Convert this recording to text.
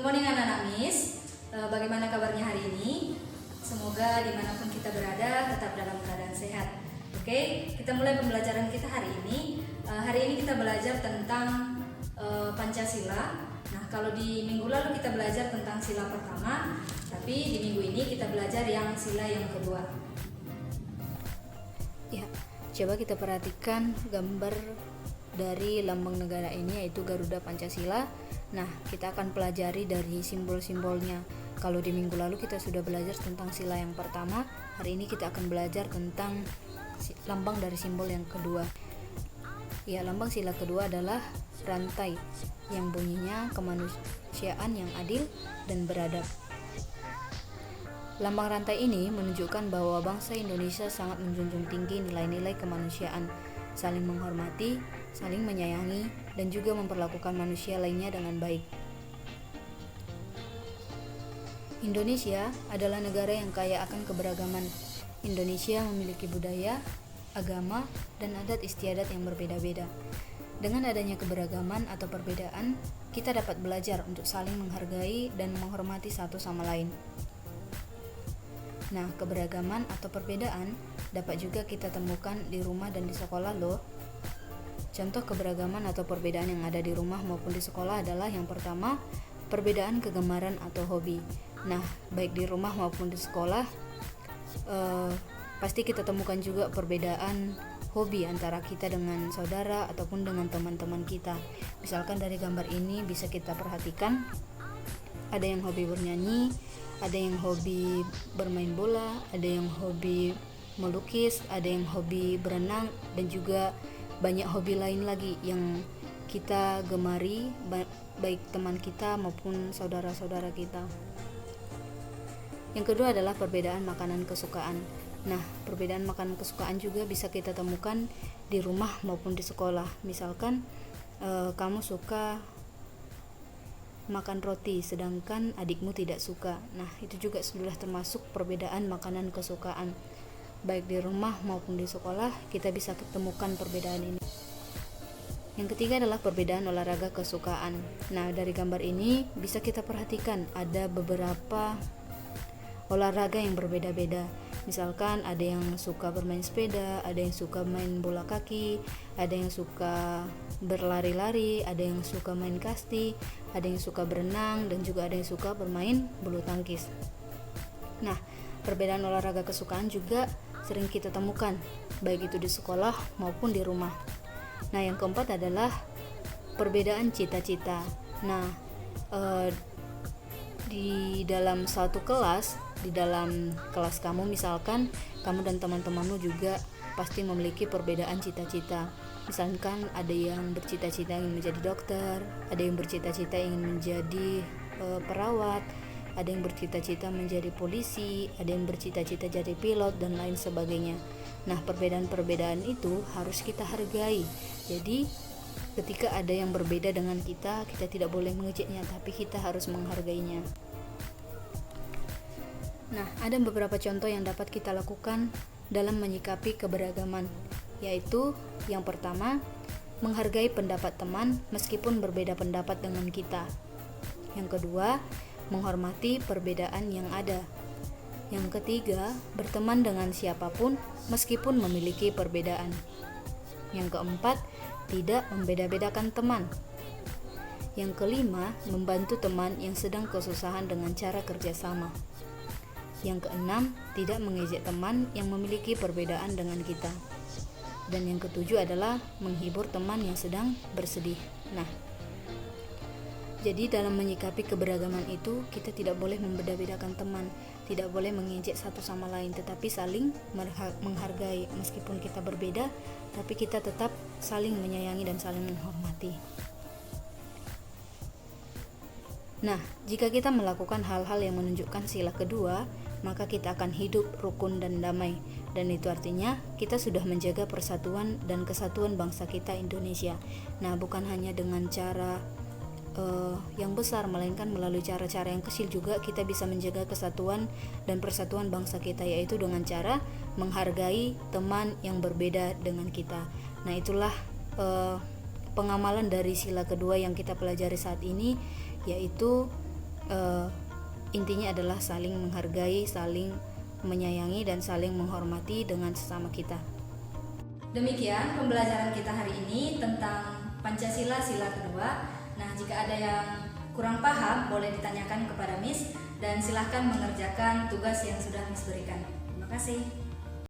Good morning anak-anak Miss. Bagaimana kabarnya hari ini? Semoga dimanapun kita berada tetap dalam keadaan sehat. Oke, kita mulai pembelajaran kita hari ini. Hari ini kita belajar tentang Pancasila. Nah, kalau di minggu lalu kita belajar tentang sila pertama, tapi di minggu ini kita belajar yang sila yang kedua. Ya, coba kita perhatikan gambar dari lambang negara ini, yaitu Garuda Pancasila. Nah, kita akan pelajari dari simbol-simbolnya. Kalau di minggu lalu kita sudah belajar tentang sila yang pertama, hari ini kita akan belajar tentang lambang dari simbol yang kedua. Ya, lambang sila kedua adalah rantai yang bunyinya kemanusiaan yang adil dan beradab. Lambang rantai ini menunjukkan bahwa bangsa Indonesia sangat menjunjung tinggi nilai-nilai kemanusiaan, saling menghormati, saling menyayangi, dan juga memperlakukan manusia lainnya dengan baik. Indonesia adalah negara yang kaya akan keberagaman. Indonesia memiliki budaya, agama, dan adat istiadat yang berbeda-beda. Dengan adanya keberagaman atau perbedaan, kita dapat belajar untuk saling menghargai dan menghormati satu sama lain. Nah, keberagaman atau perbedaan dapat juga kita temukan di rumah dan di sekolah loh. Contoh keberagaman atau perbedaan yang ada di rumah maupun di sekolah adalah yang pertama, perbedaan kegemaran atau hobi. Nah, baik di rumah maupun di sekolah, pasti kita temukan juga perbedaan hobi antara kita dengan saudara ataupun dengan teman-teman kita. Misalkan dari gambar ini bisa kita perhatikan, ada yang hobi bernyanyi, ada yang hobi bermain bola, ada yang hobi melukis, ada yang hobi berenang, dan juga banyak hobi lain lagi yang kita gemari, baik teman kita maupun saudara-saudara kita. Yang kedua adalah perbedaan makanan kesukaan. Nah, perbedaan makanan kesukaan juga bisa kita temukan di rumah maupun di sekolah. Misalkan kamu suka makan roti sedangkan adikmu tidak suka. Nah, itu juga sudah termasuk perbedaan makanan kesukaan. Baik di rumah maupun di sekolah kita bisa ketemukan perbedaan ini. Yang ketiga adalah perbedaan olahraga kesukaan. Nah, dari gambar ini bisa kita perhatikan ada beberapa olahraga yang berbeda-beda. Misalkan ada yang suka bermain sepeda, ada yang suka main bola kaki, ada yang suka berlari-lari, ada yang suka main kasti, ada yang suka berenang, dan juga ada yang suka bermain bulu tangkis. Nah, perbedaan olahraga kesukaan juga sering kita temukan, baik itu di sekolah maupun di rumah. Nah, yang keempat adalah perbedaan cita-cita. Nah, di dalam satu kelas, di dalam kelas kamu misalkan, kamu dan teman-temanmu juga pasti memiliki perbedaan cita-cita. Misalkan ada yang bercita-cita ingin menjadi dokter, ada yang bercita-cita ingin menjadi perawat, ada yang bercita-cita menjadi polisi, ada yang bercita-cita jadi pilot, dan lain sebagainya. Nah, perbedaan-perbedaan itu harus kita hargai. Jadi, ketika ada yang berbeda dengan kita tidak boleh mengejeknya, tapi kita harus menghargainya. Nah, ada beberapa contoh yang dapat kita lakukan dalam menyikapi keberagaman, yaitu yang pertama, menghargai pendapat teman meskipun berbeda pendapat dengan kita. Yang kedua, menghormati perbedaan yang ada. Yang ketiga, berteman dengan siapapun meskipun memiliki perbedaan. Yang keempat, tidak membeda-bedakan teman. Yang kelima, membantu teman yang sedang kesusahan dengan cara kerjasama. Yang keenam, tidak mengejek teman yang memiliki perbedaan dengan kita. Dan yang ketujuh adalah menghibur teman yang sedang bersedih. Nah, jadi dalam menyikapi keberagaman itu, kita tidak boleh membeda-bedakan teman, tidak boleh mengejek satu sama lain, tetapi saling menghargai. Meskipun kita berbeda, tapi kita tetap saling menyayangi dan saling menghormati. Nah, jika kita melakukan hal-hal yang menunjukkan sila kedua, maka kita akan hidup rukun dan damai. Dan itu artinya kita sudah menjaga persatuan dan kesatuan bangsa kita Indonesia. Nah, bukan hanya dengan cara yang besar, melainkan melalui cara-cara yang kecil juga kita bisa menjaga kesatuan dan persatuan bangsa kita, yaitu dengan cara menghargai teman yang berbeda dengan kita. Nah, itulah pengamalan dari sila kedua yang kita pelajari saat ini, yaitu Intinya adalah saling menghargai, saling menyayangi, dan saling menghormati dengan sesama kita. Demikian pembelajaran kita hari ini tentang Pancasila sila kedua. Nah, jika ada yang kurang paham boleh ditanyakan kepada Miss dan silahkan mengerjakan tugas yang sudah Miss berikan. Terima kasih.